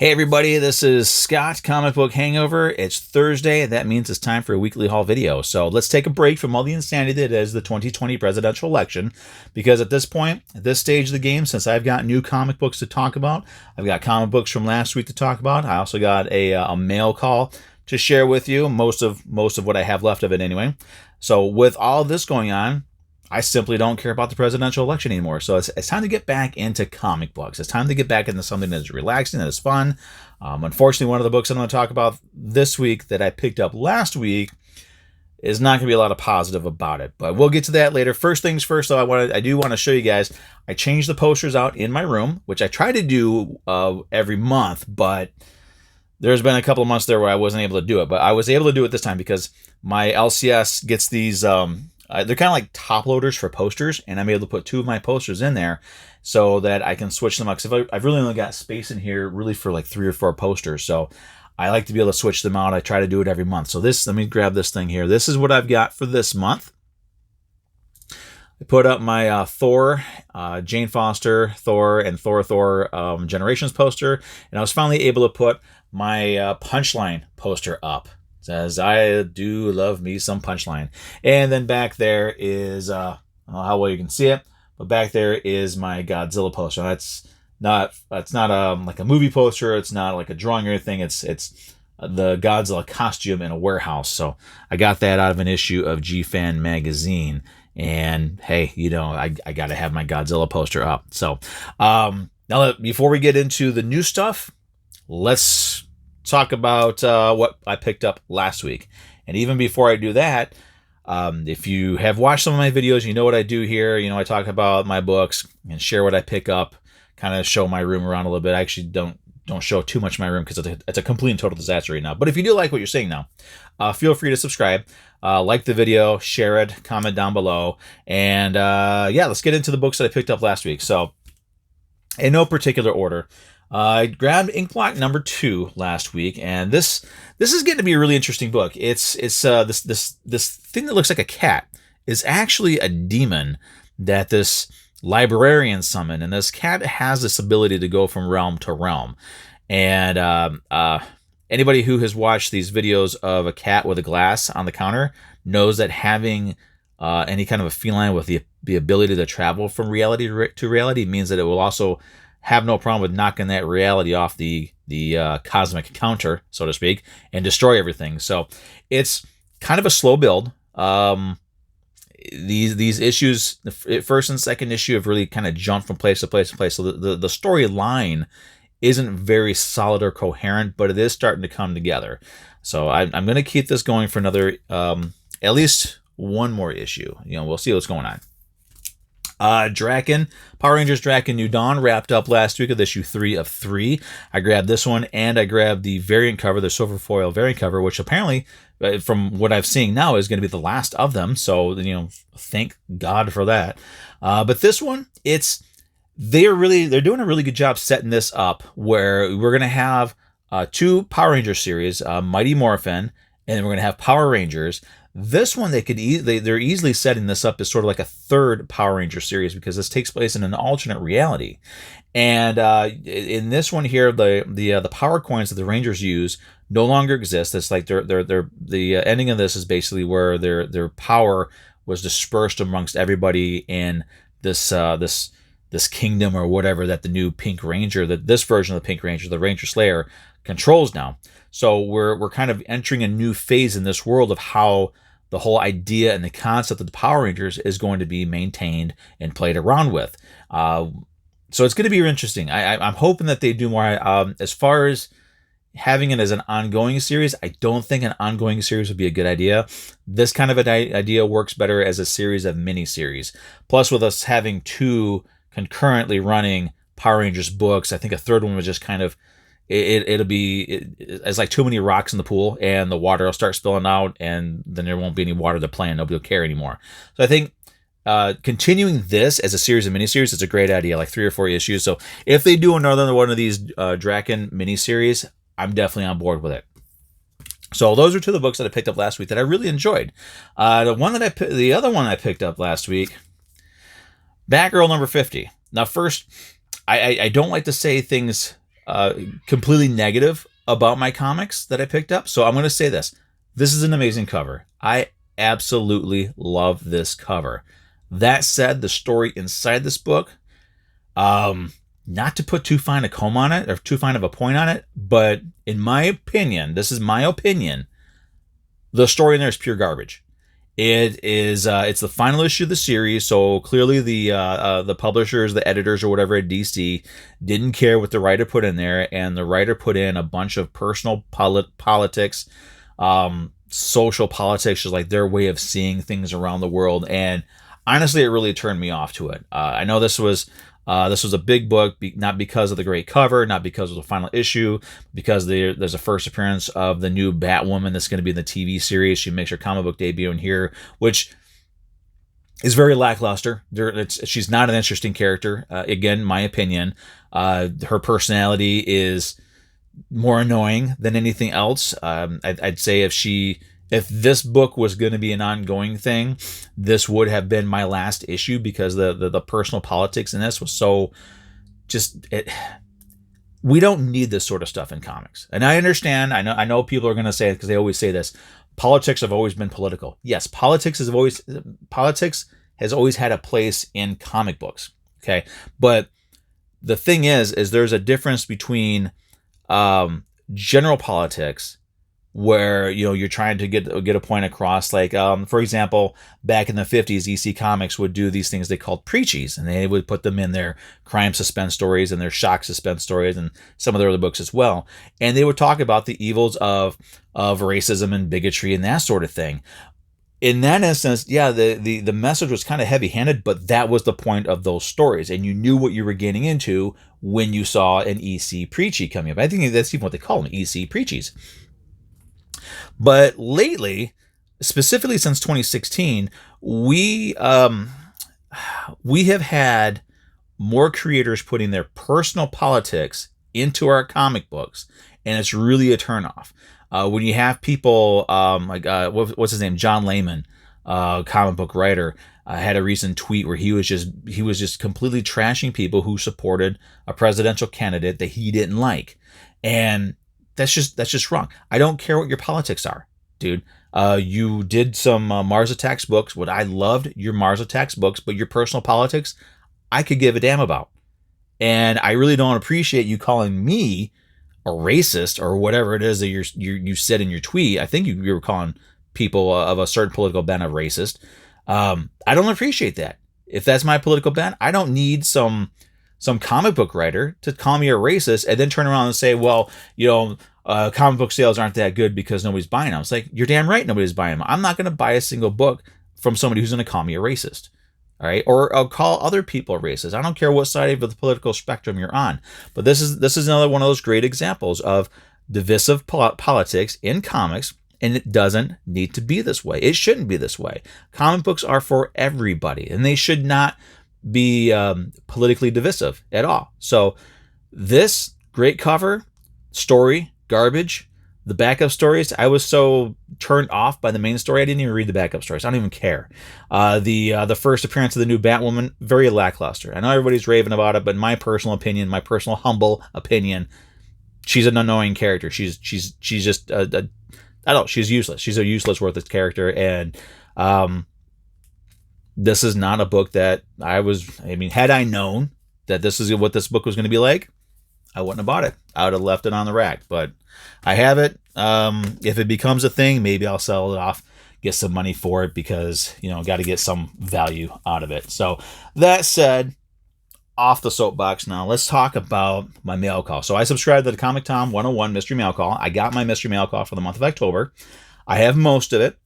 Hey everybody, this is Scott, Comic Book Hangover. It's Thursday, and that means it's time for a weekly haul video. So let's take a break from all the insanity that is the 2020 presidential election, because at this point, at this stage of the game, since I've got new comic books to talk about, I've got comic books from last week to talk about. I also got a mail call to share with you, most of what I have left of it anyway. So with all this going on, I simply don't care about the presidential election anymore. So it's time to get back into comic books. It's time to get back into something that's relaxing, that is fun. Unfortunately, one of the books I'm going to talk about this week that I picked up last week is not going to be a lot of positive about it, but we'll get to that later. First things first, though, I do want to show you guys, I changed the posters out in my room, which I try to do every month, but there's been a couple of months there where I wasn't able to do it, but I was able to do it this time because my LCS gets these... they're kind of like top loaders for posters, and I'm able to put two of my posters in there so that I can switch them out. Because I've really only got space in here really for like 3 or 4 posters, so I like to be able to switch them out. I try to do it every month. So let me grab this thing here. This is what I've got for this month. I put up my Thor, Jane Foster, Thor, and Thor Generations poster, and I was finally able to put my Punchline poster up. Says, I do love me some Punchline. And then back there is, I don't know how well you can see it, but back there is my Godzilla poster. That's not like a movie poster. It's not like a drawing or anything. It's the Godzilla costume in a warehouse. So I got that out of an issue of G-Fan magazine. And hey, I got to have my Godzilla poster up. So now before we get into the new stuff, let's talk about what I picked up last week. And even before I do that, if you have watched some of my videos, you know what I do here. I talk about my books and share what I pick up, kind of show my room around a little bit. I actually don't show too much of my room because it's a complete and total disaster right now. But if you do like what you're seeing now, feel free to subscribe, like the video, share it, comment down below, and let's get into the books that I picked up last week. So in no particular order, I grabbed Inkblot number 2 last week, and this is getting to be a really interesting book. It's this thing that looks like a cat is actually a demon that this librarian summoned, and this cat has this ability to go from realm to realm. And anybody who has watched these videos of a cat with a glass on the counter knows that having any kind of a feline with the ability to travel from reality to reality means that it will also have no problem with knocking that reality off the cosmic counter, so to speak, and destroy everything. So it's kind of a slow build. These issues, the first and second issue, have really kind of jumped from place to place to place. So the storyline isn't very solid or coherent, but it is starting to come together. So I'm going to keep this going for another, at least one more issue. We'll see what's going on. Draken, Power Rangers Draken New Dawn wrapped up last week with issue 3 of 3. I grabbed this one, and I grabbed the variant cover, the silver foil variant cover, which apparently, from what I've seen now, is going to be the last of them. So, thank God for that. But this one, they're doing a really good job setting this up, where we're going to have 2 Power Rangers series, Mighty Morphin, and then we're going to have Power Rangers. This one, they're easily setting this up as sort of like a 3rd Power Ranger series, because this takes place in an alternate reality. And in this one here, the power coins that the Rangers use no longer exist. It's like the ending of this is basically where their power was dispersed amongst everybody in this kingdom or whatever that the new Pink Ranger, this version of the Pink Ranger, the Ranger Slayer, controls now. So we're kind of entering a new phase in this world of how the whole idea and the concept of the Power Rangers is going to be maintained and played around with. So it's going to be interesting. I'm hoping that they do more. As far as having it as an ongoing series, I don't think an ongoing series would be a good idea. This kind of an idea works better as a series of mini-series. Plus, with us having 2 concurrently running Power Rangers books, I think a 3rd one was just kind of, it's like too many rocks in the pool, and the water will start spilling out, and then there won't be any water to play, and nobody will care anymore. So I think continuing this as a series of miniseries is a great idea, like 3 or 4 issues. So if they do another one of these Draken miniseries, I'm definitely on board with it. So those are 2 of the books that I picked up last week that I really enjoyed. The other one I picked up last week, Batgirl number 50. Now, first, I don't like to say things completely negative about my comics that I picked up. So I'm going to say this. This is an amazing cover. I absolutely love this cover. That said, the story inside this book, not to put too fine a comb on it or too fine of a point on it, but in my opinion, this is my opinion, the story in there is pure garbage. It is. It's the final issue of the series, so clearly the publishers, the editors, or whatever at DC didn't care what the writer put in there, and the writer put in a bunch of personal politics, social politics, just like their way of seeing things around the world. And honestly, it really turned me off to it. I know this was a big book, not because of the great cover, not because of the final issue, because there's a first appearance of the new Batwoman that's going to be in the TV series. She makes her comic book debut in here, which is very lackluster. She's not an interesting character. Again, my opinion. Her personality is more annoying than anything else. I'd say if this book was going to be an ongoing thing, this would have been my last issue, because the personal politics in this was so we don't need this sort of stuff in comics. And I understand, I know people are going to say it because they always say this. Politics have always been political. Yes, politics has always had a place in comic books. Okay. But the thing is there's a difference between general politics, where you're trying to get a point across, like for example, back in the 50s, EC Comics would do these things they called preachies, and they would put them in their crime suspense stories and their shock suspense stories and some of their other books as well, and they would talk about the evils of racism and bigotry and that sort of thing. In that instance, yeah, the message was kind of heavy-handed, but that was the point of those stories, and you knew what you were getting into when you saw an EC preachy coming up. I think that's even what they call them, EC preachies. But lately, specifically since 2016, we have had more creators putting their personal politics into our comic books, and it's really a turnoff. When you have people like what's his name, John Layman, comic book writer, had a recent tweet where he was just completely trashing people who supported a presidential candidate that he didn't like, and that's just wrong. I don't care what your politics are, dude. You did some Mars Attacks books. What I loved your Mars Attacks books, but your personal politics, I could give a damn about. And I really don't appreciate you calling me a racist or whatever it is that you said in your tweet. I think you were calling people of a certain political bent a racist. I don't appreciate that. If that's my political bent, I don't need some comic book writer to call me a racist and then turn around and say, well, comic book sales aren't that good because nobody's buying them. It's like, you're damn right nobody's buying them. I'm not going to buy a single book from somebody who's going to call me a racist. All right. Or I'll call other people racist. I don't care what side of the political spectrum you're on. But this is another one of those great examples of divisive politics in comics. And it doesn't need to be this way. It shouldn't be this way. Comic books are for everybody, and they should not be politically divisive at all. So this great cover, story, garbage. The backup stories, I was so turned off by the main story, I didn't even read the backup stories. I don't even care. The first appearance of the new Batwoman, very lackluster. I know everybody's raving about it, but in my personal opinion, my personal humble opinion, she's an annoying character. She's just I don't know, she's useless. She's a useless, worthless character, and this is not a book that had I known that this is what this book was going to be like, I wouldn't have bought it. I would have left it on the rack, but I have it. If it becomes a thing, maybe I'll sell it off, get some money for it, because, got to get some value out of it. So that said, off the soapbox now, let's talk about my mail call. So I subscribed to the Comic Tom 101 Mystery Mail Call. I got my Mystery Mail Call for the month of October. I have most of it.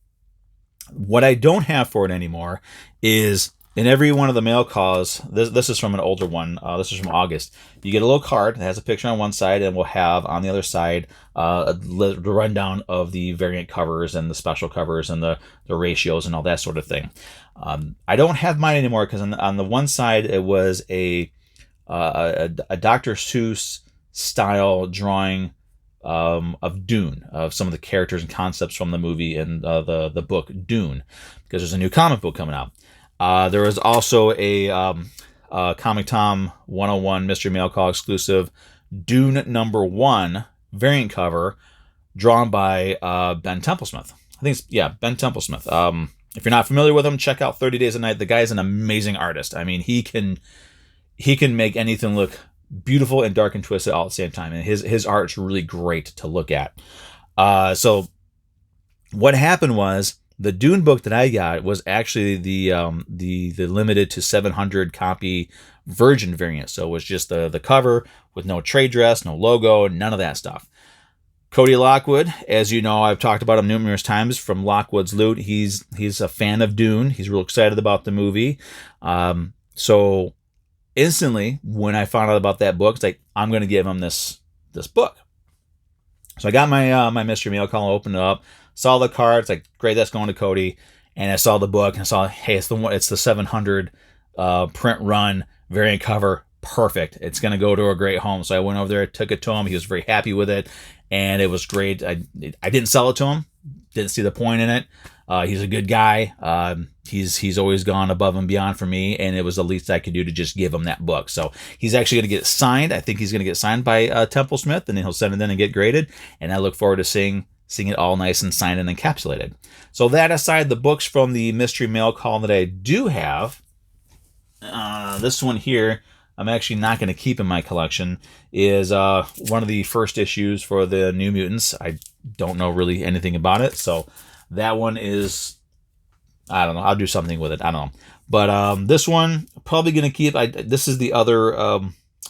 What I don't have for it anymore is, in every one of the mail calls, this is from an older one, this is from August, you get a little card that has a picture on one side, and we'll have on the other side the rundown of the variant covers and the special covers and the ratios and all that sort of thing. I don't have mine anymore because on the one side it was a Dr. Seuss style drawing of Dune, of some of the characters and concepts from the movie and the book Dune, because there's a new comic book coming out. There was also a Comic Tom 101 Mystery Mail Call exclusive Dune #1 variant cover drawn by Ben Templesmith. I think Ben Templesmith. If you're not familiar with him, check out 30 Days a Night. The guy's an amazing artist. I mean, he can make anything look beautiful and dark and twisted all at the same time. And his art's really great to look at. So what happened was the Dune book that I got was actually the limited to 700 copy Virgin variant. So it was just the cover with no trade dress, no logo, none of that stuff. Cody Lockwood, as you know, I've talked about him numerous times from Lockwood's Loot. He's a fan of Dune. He's real excited about the movie. So instantly, when I found out about that book, it's like, I'm going to give him this book. So I got my my mystery mail call, opened it up, saw the cards, like, great, that's going to Cody. And I saw the book and I saw, hey, it's the 700 print run variant cover. Perfect. It's going to go to a great home. So I went over there, took it to him. He was very happy with it. And it was great. I didn't sell it to him. Didn't see the point in it. He's a good guy. He's always gone above and beyond for me, and it was the least I could do to just give him that book. So he's actually going to get it signed. I think he's going to get signed by Templesmith, and then he'll send it in and get graded. And I look forward to seeing it all nice and signed and encapsulated. So that aside, the books from the mystery mail call that I do have, this one here, I'm actually not going to keep in my collection, is one of the first issues for the New Mutants. I don't know really anything about it, so that one is, I don't know, I'll do something with it, I don't know. But this one, probably going to keep. This is the other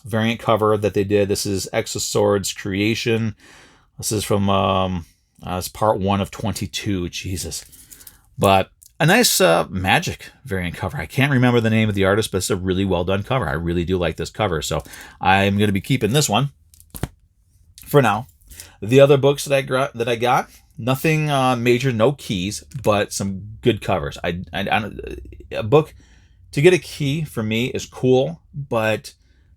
variant cover that they did. This is Exosword's creation. This is from, it's part 1 of 22, Jesus. But a nice Magic variant cover. I can't remember the name of the artist, but it's a really well done cover. I really do like this cover, so I'm going to be keeping this one for now. The other books that I got, nothing major, no keys, but some good covers. A book, to get a key for me is cool, but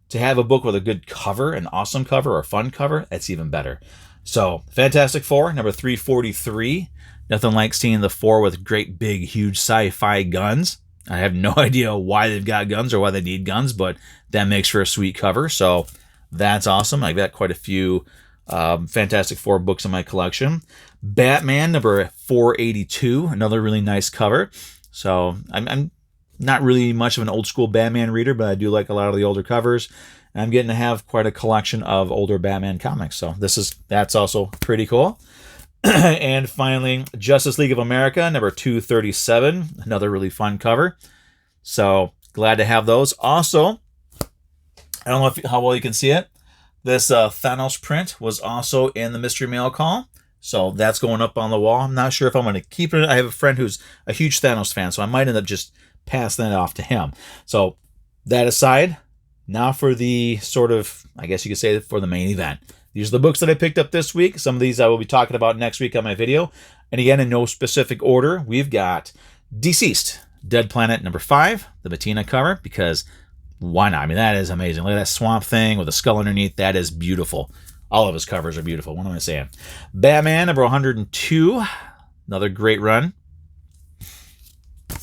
to have a book with a good cover, an awesome cover or fun cover, that's even better. So Fantastic Four, number 343. Nothing like seeing the Four with great, big, huge sci-fi guns. I have no idea why they've got guns or why they need guns, but that makes for a sweet cover. So that's awesome. I've got quite a few Fantastic Four books in my collection. Batman, number 482. Another really nice cover. So I'm not really much of an old school Batman reader, but I do like a lot of the older covers. And I'm getting to have quite a collection of older Batman comics. So that's also pretty cool. And finally, Justice League of America, number 237. Another really fun cover. So glad to have those. Also, I don't know how well you can see it. This Thanos print was also in the mystery mail call. So that's going up on the wall. I'm not sure if I'm going to keep it. I have a friend who's a huge Thanos fan, so I might end up just passing it off to him. So that aside, now for the sort of, I guess you could say, for the main event. These are the books that I picked up this week. Some of these I will be talking about next week on my video. And again, in no specific order, we've got Deceased, Dead Planet number 5, the Bettina cover, because why not? I mean, that is amazing. Look at that swamp thing with a skull underneath. That is beautiful. All of his covers are beautiful. What am I saying? Batman number 102, another great run.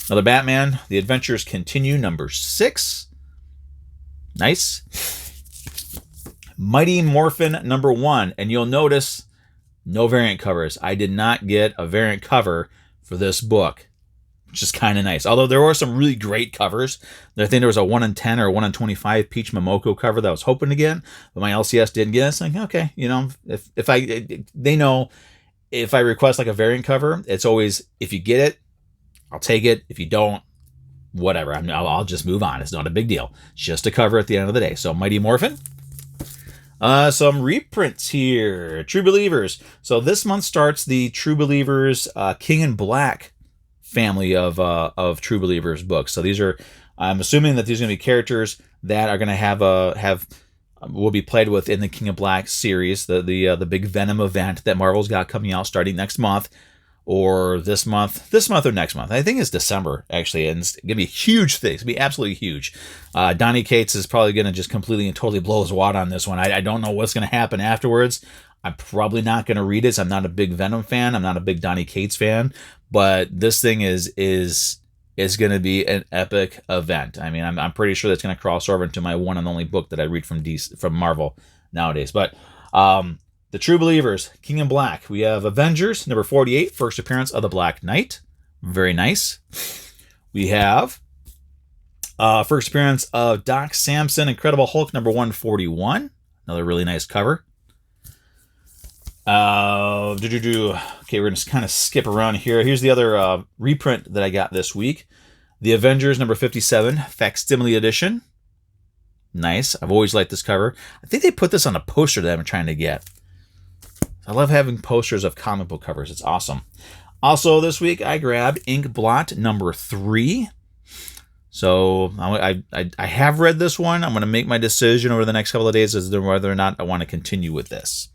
Another Batman, The Adventures Continue, number 6. Nice. Mighty Morphin number 1, and you'll notice no variant covers. I did not get a variant cover for this book, which is kind of nice. Although there were some really great covers. I think there was a 1 in 10 or 1 in 25 Peach Momoko cover that I was hoping to get, but my LCS didn't get it. It's like, okay, you know, they know if I request like a variant cover, it's always, if you get it, I'll take it. If you don't, whatever. I'll just move on. It's not a big deal. It's just a cover at the end of the day. So Mighty Morphin. Some reprints here. True Believers. So this month starts the True Believers King in Black family of True Believers books. So these are, I'm assuming that these are going to be characters that are going to will be played with in the King of Black series, the big Venom event that Marvel's got coming out starting next month. Or this month or next month. I think it's December, actually, and it's going to be a huge thing. It's going to be absolutely huge. Donny Cates is probably going to just completely and totally blow his wad on this one. I don't know what's going to happen afterwards. I'm probably not going to read it. I'm not a big Venom fan. I'm not a big Donny Cates fan. But this thing is going to be an epic event. I mean, I'm pretty sure that's going to cross over into my one and only book that I read from Marvel, nowadays. But the True Believers, King in Black. We have Avengers, number 48, first appearance of the Black Knight. Very nice. We have first appearance of Doc Samson, Incredible Hulk, number 141. Another really nice cover. Okay, we're going to kind of skip around here. Here's the other reprint that I got this week. The Avengers, number 57, Facsimile Edition. Nice. I've always liked this cover. I think they put this on a poster that I'm trying to get. I love having posters of comic book covers. It's awesome. Also, this week, I grabbed Ink Blot, number 3. So I have read this one. I'm going to make my decision over the next couple of days as to whether or not I want to continue with this.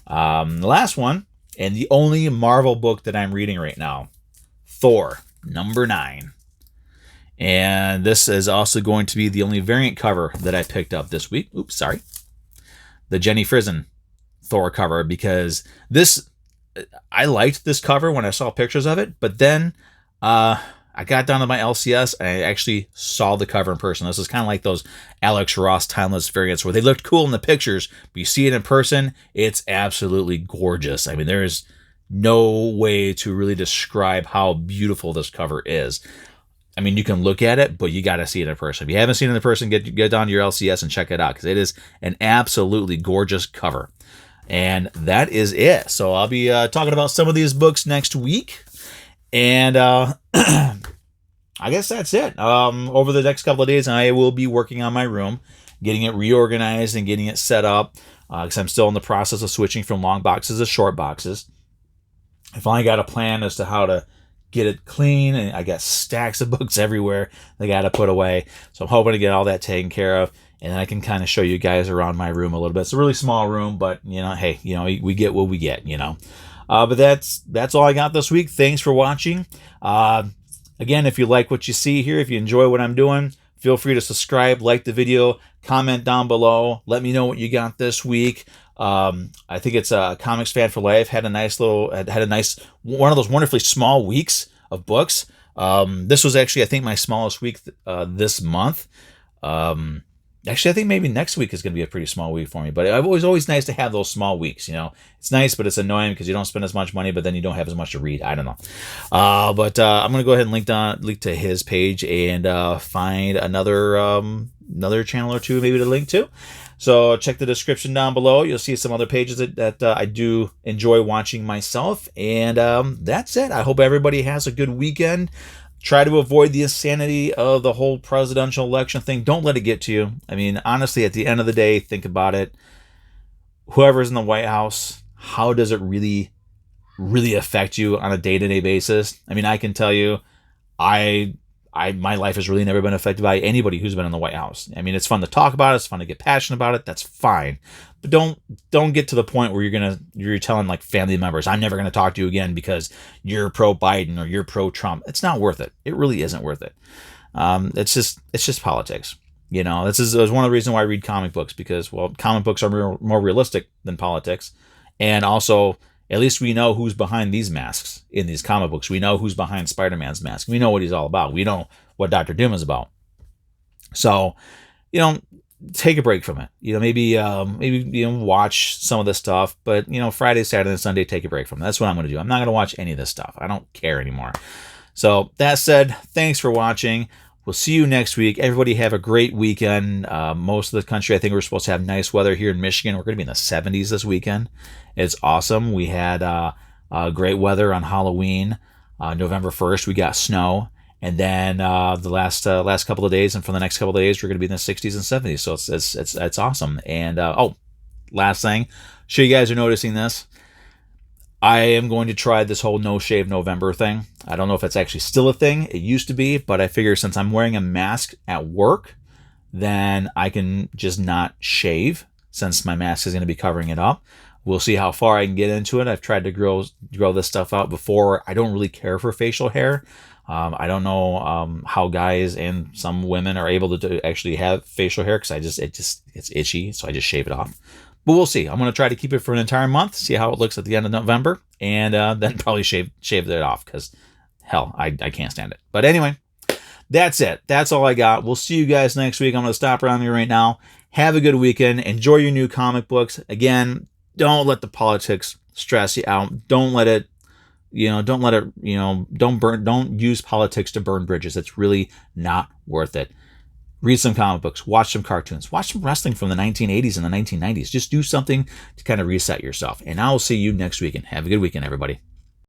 The last one, and the only Marvel book that I'm reading right now, Thor, number 9. And this is also going to be the only variant cover that I picked up this week. Oops, sorry. The Jenny Frison Thor cover, because I liked this cover when I saw pictures of it, but then I got down to my LCS and I actually saw the cover in person. This is kind of like those Alex Ross Timeless variants where they looked cool in the pictures, but you see it in person, it's absolutely gorgeous. I mean, there is no way to really describe how beautiful this cover is. I mean, you can look at it, but you got to see it in person. If you haven't seen it in person, get down to your LCS and check it out, because it is an absolutely gorgeous cover. And that is it. So I'll be talking about some of these books next week. And I guess that's it. Over the next couple of days, I will be working on my room, getting it reorganized and getting it set up, because I'm still in the process of switching from long boxes to short boxes. I finally got a plan as to how to get it clean, and I got stacks of books everywhere they got to put away. So I'm hoping to get all that taken care of, and then I can kind of show you guys around my room a little bit. It's a really small room, but hey, we get what we get, But that's all I got this week. Thanks for watching. Again, if you like what you see here, if you enjoy what I'm doing, feel free to subscribe, like the video, comment down below. Let me know what you got this week. I think it's a Comics Fan for Life. Had a nice one of those wonderfully small weeks of books. This was actually, I think, my smallest week this month. Actually, I think maybe next week is going to be a pretty small week for me. But it was always nice to have those small weeks. It's nice, but it's annoying because you don't spend as much money, but then you don't have as much to read. I don't know. But I'm going to go ahead and link to his page and find another channel or two maybe to link to. So check the description down below. You'll see some other pages that I do enjoy watching myself. And that's it. I hope everybody has a good weekend. Try to avoid the insanity of the whole presidential election thing. Don't let it get to you. I mean, honestly, at the end of the day, think about it. Whoever's in the White House, how does it really, really affect you on a day-to-day basis? I mean, I can tell you, my life has really never been affected by anybody who's been in the White House. I mean, it's fun to talk about it. It's fun to get passionate about it. That's fine. But don't get to the point where you're telling like family members, I'm never going to talk to you again because you're pro-Biden or you're pro-Trump. It's not worth it. It really isn't worth it. It's just politics. This is one of the reasons why I read comic books, because, well, comic books are more realistic than politics. And also, at least we know who's behind these masks in these comic books. We know who's behind Spider-Man's mask. We know what he's all about. We know what Dr. Doom is about. So, take a break from it. Maybe watch some of this stuff, but Friday, Saturday, and Sunday, take a break from it. That's what I'm going to do. I'm not going to watch any of this stuff. I don't care anymore. So that said, thanks for watching. We'll see you next week. Everybody have a great weekend. Most of the country, I think we're supposed to have nice weather here in Michigan. We're going to be in the 70s this weekend. It's awesome. We had great weather on Halloween. November 1st, we got snow. And then the last couple of days, and for the next couple of days, we're going to be in the 60s and 70s. So it's awesome. And last thing, sure you guys are noticing this. I am going to try this whole No Shave November thing. I don't know if it's actually still a thing. It used to be, but I figure since I'm wearing a mask at work, then I can just not shave since my mask is going to be covering it up. We'll see how far I can get into it. I've tried to grow this stuff out before. I don't really care for facial hair. I don't know how guys and some women are able to actually have facial hair, because it's itchy, so I just shave it off. But we'll see. I'm going to try to keep it for an entire month, see how it looks at the end of November, and then probably shave it off, because, hell, I can't stand it. But anyway, that's it. That's all I got. We'll see you guys next week. I'm going to stop around here right now. Have a good weekend. Enjoy your new comic books. Again, don't let the politics stress you out. Don't let it, don't use politics to burn bridges. It's really not worth it. Read some comic books, watch some cartoons, watch some wrestling from the 1980s and the 1990s. Just do something to kind of reset yourself. And I will see you next weekend. Have a good weekend, everybody.